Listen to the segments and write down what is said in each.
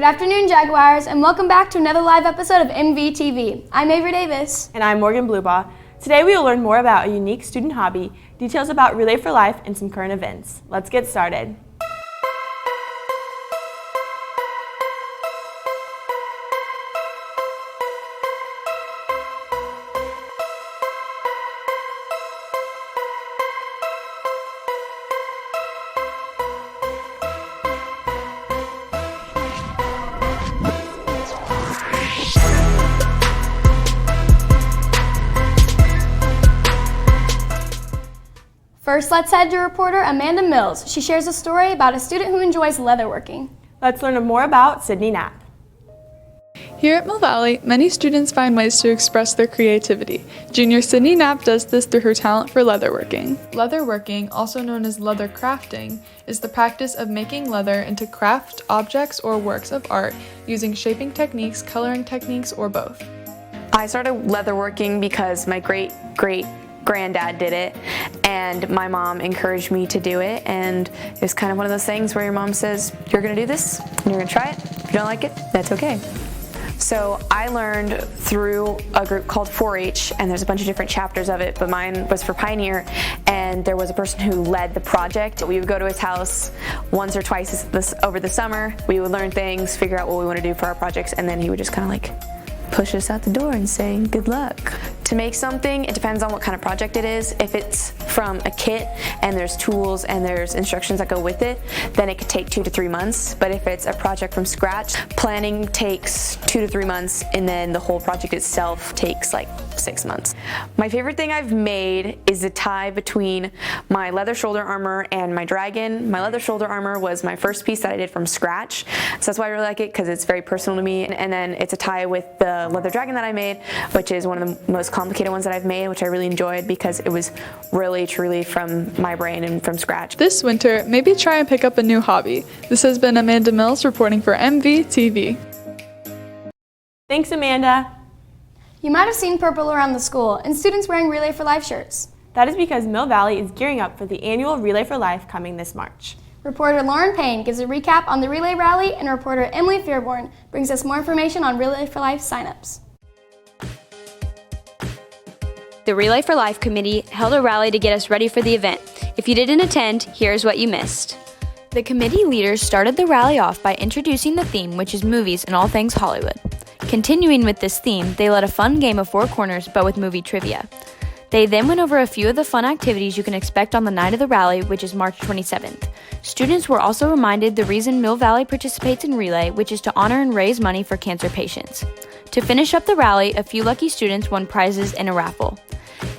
afternoon, Jaguars, and welcome back to another live episode of MVTV. I'm Avery Davis. And I'm Morgan Bluebaugh. Today we will learn more about a unique student hobby, details about Relay for Life, and some current events. Let's get started. First, let's head to reporter Amanda Mills. She shares a story about a student who enjoys leatherworking. Let's learn more about Sydney Knapp. Here at Mill Valley, many students find ways to express their creativity. Junior Sydney Knapp does this through her talent for leatherworking. Leatherworking, also known as leather crafting, is the practice of making leather into craft objects or works of art using shaping techniques, coloring techniques, or both. I started leatherworking because my great-granddad did it, and my mom encouraged me to do it, and it was kind of one of those things where your mom says, you're gonna do this, and you're gonna try it. If you don't like it, that's okay. So I learned through a group called 4-H, and there's a bunch of different chapters of it, but mine was for Pioneer, and there was a person who led the project. We would go to his house once or twice over the summer. We would learn things, figure out what we want to do for our projects, and then he would just kind of like push us out the door and say, good luck. To make something, it depends on what kind of project it is. If it's from a kit and there's tools and there's instructions that go with it, then it could take 2 to 3 months. But if it's a project from scratch, planning takes 2 to 3 months, and then the whole project itself takes like 6 months. My favorite thing I've made is a tie between my leather shoulder armor and my dragon. My leather shoulder armor was my first piece that I did from scratch, so that's why I really like it, because it's very personal to me. And then it's a tie with the leather dragon that I made, which is one of the most complicated ones that I've made, which I really enjoyed because it was really truly from my brain and from scratch. This winter, maybe try and pick up a new hobby. This has been Amanda Mills reporting for MVTV. Thanks, Amanda. You might have seen purple around the school and students wearing Relay for Life shirts. That is because Mill Valley is gearing up for the annual Relay for Life coming this March. Reporter Lauren Payne gives a recap on the Relay Rally, and reporter Emily Fairborn brings us more information on Relay for Life signups. The Relay for Life committee held a rally to get us ready for the event. If you didn't attend, here's what you missed. The committee leaders started the rally off by introducing the theme, which is movies and all things Hollywood. Continuing with this theme, they led a fun game of Four Corners, but with movie trivia. They then went over a few of the fun activities you can expect on the night of the rally, which is March 27th. Students were also reminded the reason Mill Valley participates in Relay, which is to honor and raise money for cancer patients. To finish up the rally, a few lucky students won prizes in a raffle.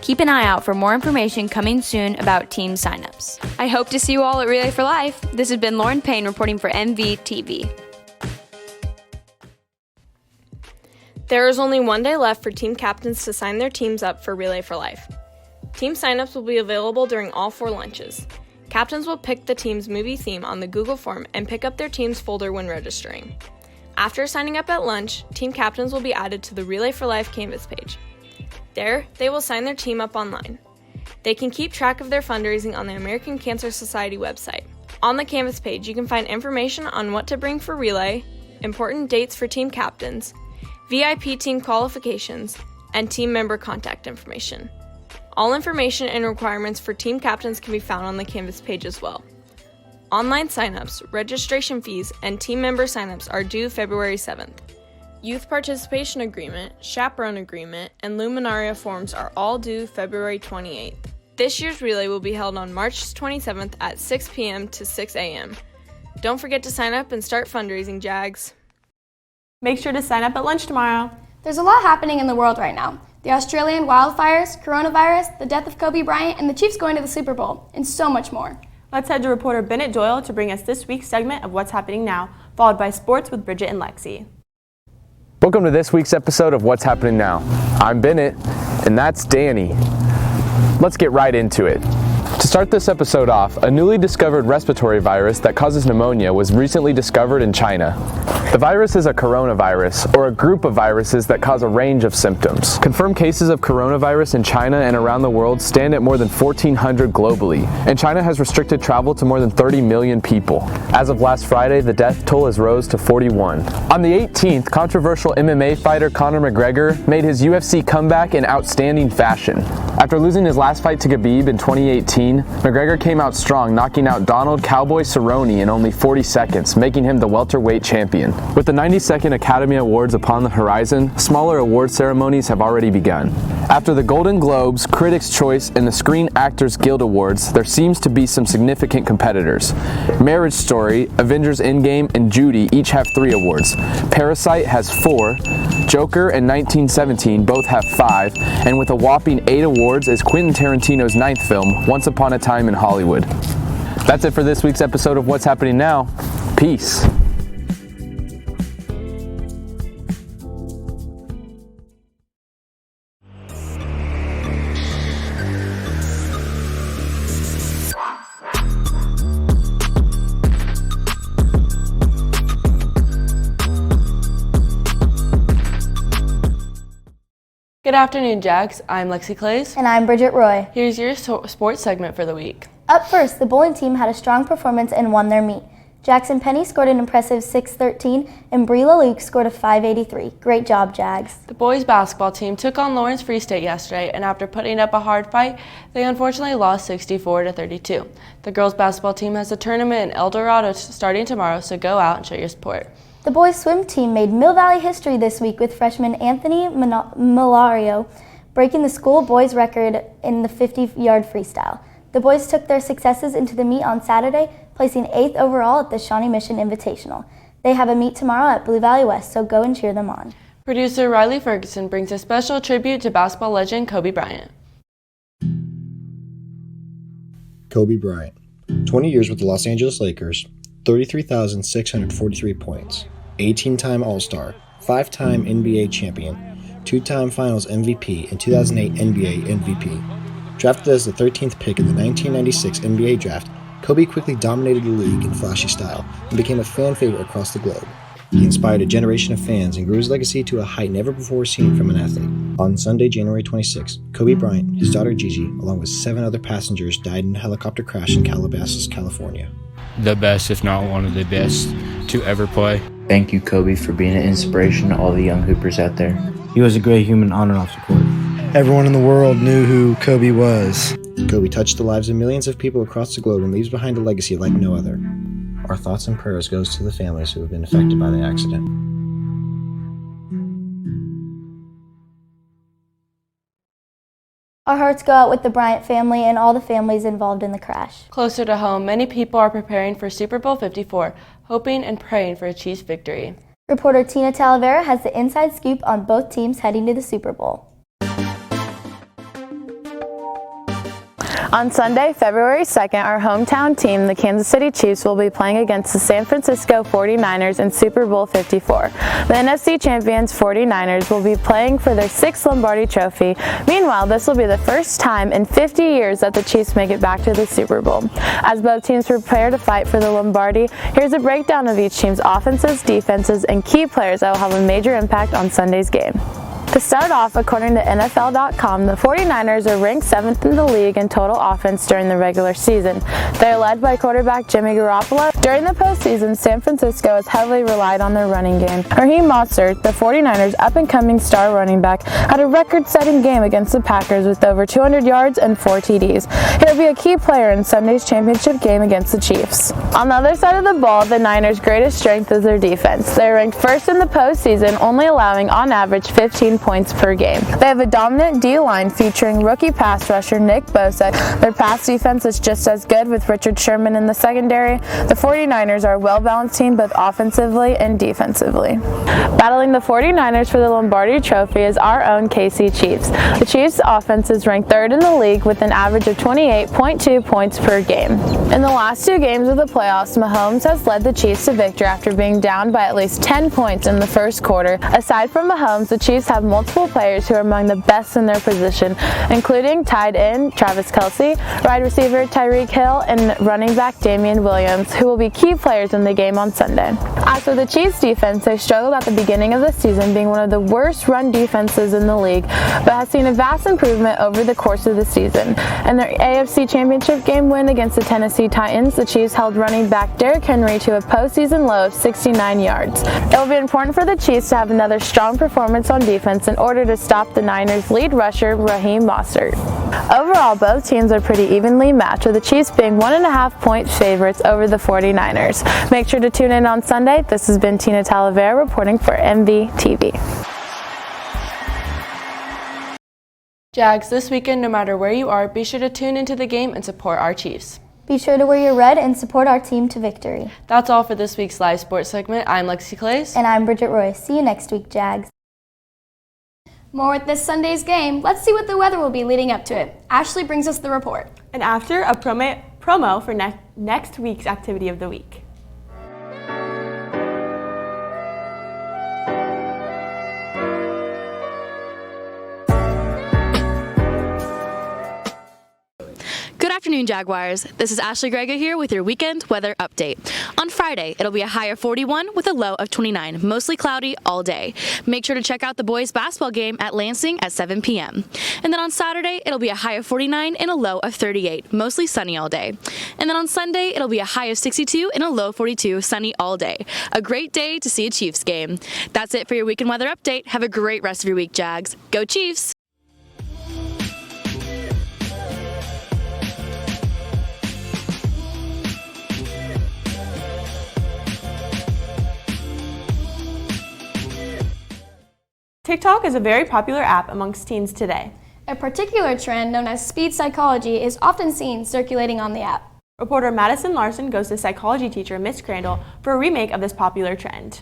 Keep an eye out for more information coming soon about team signups. I hope to see you all at Relay for Life. This has been Lauren Payne reporting for MVTV. There is only one day left for team captains to sign their teams up for Relay for Life. Team signups will be available during all 4 lunches. Captains will pick the team's movie theme on the Google form and pick up their team's folder when registering. After signing up at lunch, team captains will be added to the Relay for Life Canvas page. There, they will sign their team up online. They can keep track of their fundraising on the American Cancer Society website. On the Canvas page, you can find information on what to bring for Relay, important dates for team captains, VIP team qualifications, and team member contact information. All information and requirements for team captains can be found on the Canvas page as well. Online signups, registration fees, and team member signups are due February 7th. Youth Participation Agreement, Chaperone Agreement, and Luminaria forms are all due February 28th. This year's relay will be held on March 27th at 6 p.m. to 6 a.m. Don't forget to sign up and start fundraising, Jags. Make sure to sign up at lunch tomorrow. There's a lot happening in the world right now. The Australian wildfires, coronavirus, the death of Kobe Bryant, and the Chiefs going to the Super Bowl, and so much more. Let's head to reporter Bennett Doyle to bring us this week's segment of What's Happening Now, followed by sports with Bridget and Lexi. Welcome to this week's episode of What's Happening Now. I'm Bennett, and that's Danny. Let's get right into it. To To start this episode off, a newly discovered respiratory virus that causes pneumonia was recently discovered in China. The virus is a coronavirus, or a group of viruses that cause a range of symptoms. Confirmed cases of coronavirus in China and around the world stand at more than 1,400 globally, and China has restricted travel to more than 30 million people. As of last Friday, the death toll has rose to 41. On the 18th, controversial MMA fighter Conor McGregor made his UFC comeback in outstanding fashion. After losing his last fight to Khabib in 2018, McGregor came out strong, knocking out Donald Cowboy Cerrone in only 40 seconds, making him the welterweight champion. With the 92nd Academy Awards upon the horizon, smaller award ceremonies have already begun. After the Golden Globes, Critics' Choice, and the Screen Actors Guild Awards, there seems to be some significant competitors. Marriage Story, Avengers Endgame, and Judy each have 3 awards. Parasite has 4, Joker and 1917 both have 5, and with a whopping 8 awards is Quentin Tarantino's 9th film, Once Upon a Time in Hollywood. That's it for this week's episode of What's Happening Now. Peace. Good afternoon, Jax. I'm Lexi Clays. And I'm Bridget Roy. Here's your sports segment for the week. Up first, the bowling team had a strong performance and won their meet. Jackson Penny scored an impressive 613 and Brie LaLuke scored a 583. Great job, Jags. The boys basketball team took on Lawrence Free State yesterday, and after putting up a hard fight, they unfortunately lost 64-32. The girls basketball team has a tournament in El Dorado starting tomorrow, so go out and show your support. The boys swim team made Mill Valley history this week with freshman Anthony Milario breaking the school boys record in the 50-yard freestyle. The boys took their successes into the meet on Saturday, placing 8th overall at the Shawnee Mission Invitational. They have a meet tomorrow at Blue Valley West, so go and cheer them on. Producer Riley Ferguson brings a special tribute to basketball legend Kobe Bryant. Kobe Bryant, 20 years with the Los Angeles Lakers, 33,643 points, 18-time All-Star, 5-time NBA champion, 2-time Finals MVP, and 2008 NBA MVP. Drafted as the 13th pick in the 1996 NBA Draft, Kobe quickly dominated the league in flashy style and became a fan favorite across the globe. He inspired a generation of fans and grew his legacy to a height never before seen from an athlete. On Sunday, January 26, Kobe Bryant, his daughter Gigi, along with 7 other passengers, died in a helicopter crash in Calabasas, California. The best, if not one of the best, to ever play. Thank you, Kobe, for being an inspiration to all the young hoopers out there. He was a great human on and off the court. Everyone in the world knew who Kobe was. Kobe touched the lives of millions of people across the globe and leaves behind a legacy like no other. Our thoughts and prayers goes to the families who have been affected by the accident. Our hearts go out with the Bryant family and all the families involved in the crash. Closer to home, many people are preparing for Super Bowl 54, hoping and praying for a Chiefs victory. Reporter Tina Talavera has the inside scoop on both teams heading to the Super Bowl. On Sunday, February 2nd, our hometown team, the Kansas City Chiefs, will be playing against the San Francisco 49ers in Super Bowl 54. The NFC champions 49ers will be playing for their 6th Lombardi trophy. Meanwhile, this will be the first time in 50 years that the Chiefs make it back to the Super Bowl. As both teams prepare to fight for the Lombardi, here's a breakdown of each team's offenses, defenses, and key players that will have a major impact on Sunday's game. To start off, according to NFL.com, the 49ers are ranked 7th in the league in total offense during the regular season. They are led by quarterback Jimmy Garoppolo. During the postseason, San Francisco has heavily relied on their running game. Raheem Mostert, the 49ers' up-and-coming star running back, had a record-setting game against the Packers with over 200 yards and 4 TDs. He'll be a key player in Sunday's championship game against the Chiefs. On the other side of the ball, the Niners' greatest strength is their defense. They are ranked 1st in the postseason, only allowing on average 15 points per game. They have a dominant D-line featuring rookie pass rusher Nick Bosa. Their pass defense is just as good with Richard Sherman in the secondary. The 49ers are a well-balanced team both offensively and defensively. Battling the 49ers for the Lombardi Trophy is our own KC Chiefs. The Chiefs' offense is ranked 3rd in the league with an average of 28 0.2 points per game. In the last 2 games of the playoffs, Mahomes has led the Chiefs to victory after being down by at least 10 points in the first quarter. Aside from Mahomes, the Chiefs have multiple players who are among the best in their position, including tight end Travis Kelce, wide receiver Tyreek Hill, and running back Damian Williams, who will be key players in the game on Sunday. As for the Chiefs defense, they struggled at the beginning of the season, being one of the worst run defenses in the league, but has seen a vast improvement over the course of the season. In their AFC Championship game win against the Tennessee Titans, the Chiefs held running back Derrick Henry to a postseason low of 69 yards. It will be important for the Chiefs to have another strong performance on defense in order to stop the Niners' lead rusher, Raheem Mostert. Overall, both teams are pretty evenly matched, with the Chiefs being 1.5-point favorites over the 49ers. Make sure to tune in on Sunday. This has been Tina Talavera reporting for MVTV. Jags, this weekend, no matter where you are, be sure to tune into the game and support our Chiefs. Be sure to wear your red and support our team to victory. That's all for this week's live sports segment. I'm Lexi Clays. And I'm Bridget Roy. See you next week, Jags. More with this Sunday's game. Let's see what the weather will be leading up to it. Ashley brings us the report. And after, a promo for next week's activity of the week. Good afternoon, Jaguars. This is Ashley Grega here with your weekend weather update. On Friday, it'll be a high of 41 with a low of 29, mostly cloudy all day. Make sure to check out the boys' basketball game at Lansing at 7 p.m. And then on Saturday, it'll be a high of 49 and a low of 38, mostly sunny all day. And then on Sunday, it'll be a high of 62 and a low 42, sunny all day. A great day to see a Chiefs game. That's it for your weekend weather update. Have a great rest of your week, Jags. Go Chiefs! TikTok is a very popular app amongst teens today. A particular trend known as speed psychology is often seen circulating on the app. Reporter Madison Larson goes to psychology teacher Miss Crandall for a remake of this popular trend.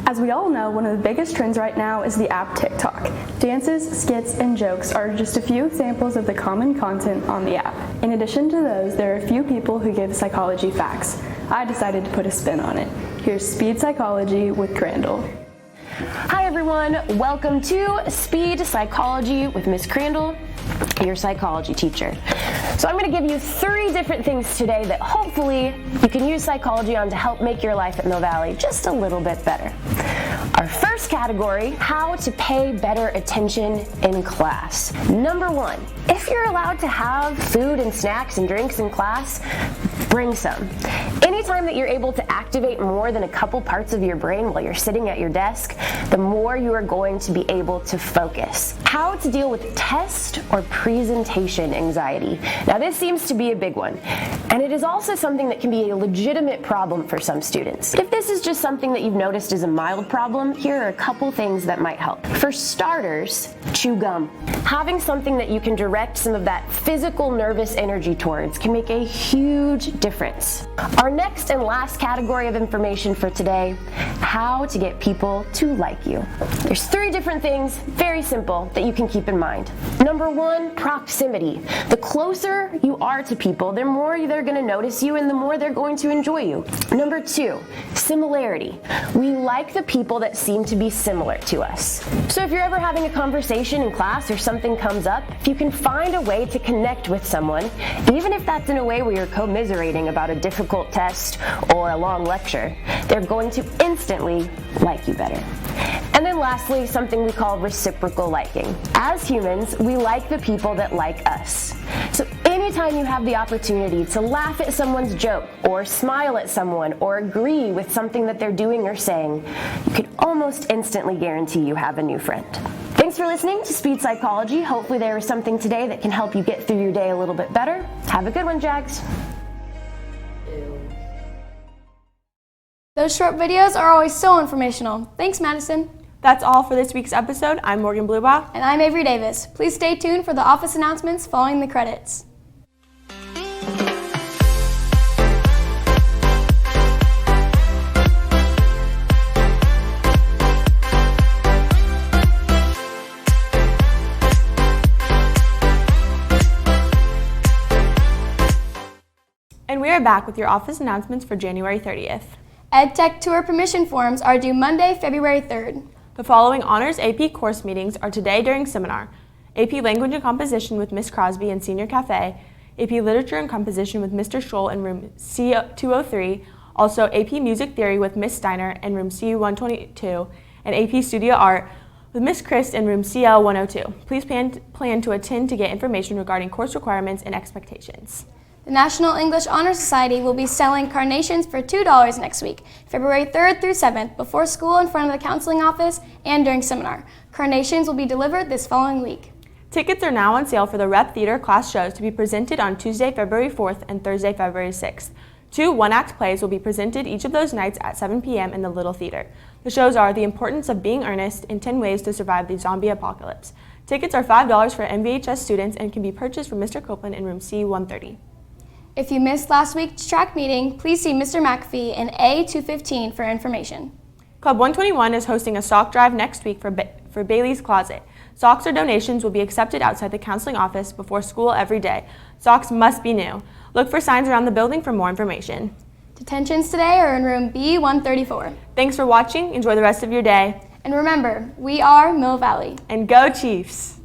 As we all know, one of the biggest trends right now is the app TikTok. Dances, skits, and jokes are just a few examples of the common content on the app. In addition to those, there are a few people who give psychology facts. I decided to put a spin on it. Here's Speed Psychology with Crandall. Hi everyone, welcome to Speed Psychology with Miss Crandall, your psychology teacher. So I'm going to give you 3 different things today that hopefully you can use psychology on to help make your life at Mill Valley just a little bit better. Our first category, how to pay better attention in class. Number 1, if you're allowed to have food and snacks and drinks in class, bring some. Anytime that you're able to activate more than a couple parts of your brain while you're sitting at your desk, the more you are going to be able to focus. How to deal with test or presentation anxiety. Now this seems to be a big one, and it is also something that can be a legitimate problem for some students. If this is just something that you've noticed is a mild problem, here are a couple things that might help. For starters, chew gum. Having something that you can direct some of that physical nervous energy towards can make a huge difference. Our next and last category of information for today, how to get people to like you. There's 3 different things, very simple, that you can keep in mind. Number 1, proximity. The closer you are to people, the more they're going to notice you and the more they're going to enjoy you. Number 2, similarity. We like the people that seem to be similar to us. So if you're ever having a conversation in class or something comes up, if you can find a way to connect with someone, even if that's in a way where you're commiserating about a difficult test or a long lecture, they're going to instantly like you better. And then lastly, something we call reciprocal liking. As humans, we like the people that like us. So anytime you have the opportunity to laugh at someone's joke or smile at someone or agree with something that they're doing or saying, you can almost instantly guarantee you have a new friend. Thanks for listening to Speed Psychology. Hopefully there was something today that can help you get through your day a little bit better. Have a good one, Jags. Those short videos are always so informational. Thanks, Madison. That's all for this week's episode. I'm Morgan Blubaugh. And I'm Avery Davis. Please stay tuned for the office announcements following the credits. And we are back with your office announcements for January 30th. EdTech Tour permission forms are due Monday, February 3rd. The following Honors AP course meetings are today during seminar: AP Language and Composition with Miss Crosby in Senior Cafe, AP Literature and Composition with Mr. Scholl in room C203, also AP Music Theory with Miss Steiner in room CU122, and AP Studio Art with Miss Christ in room CL102. Please plan to attend to get information regarding course requirements and expectations. The National English Honor Society will be selling carnations for $2 next week, February 3rd through 7th, before school in front of the counseling office and during seminar. Carnations will be delivered this following week. Tickets are now on sale for the Rep Theater class shows to be presented on Tuesday, February 4th and Thursday, February 6th. 2 one-act plays will be presented each of those nights at 7 p.m. in the Little Theater. The shows are The Importance of Being Earnest and 10 Ways to Survive the Zombie Apocalypse. Tickets are $5 for MVHS students and can be purchased from Mr. Copeland in room C130. If you missed last week's track meeting, please see Mr. McAfee in A215 for information. Club 121 is hosting a sock drive next week for Bailey's Closet. Socks or donations will be accepted outside the counseling office before school every day. Socks must be new. Look for signs around the building for more information. Detentions today are in room B134. Thanks for watching. Enjoy the rest of your day. And remember, we are Mill Valley. And go Chiefs!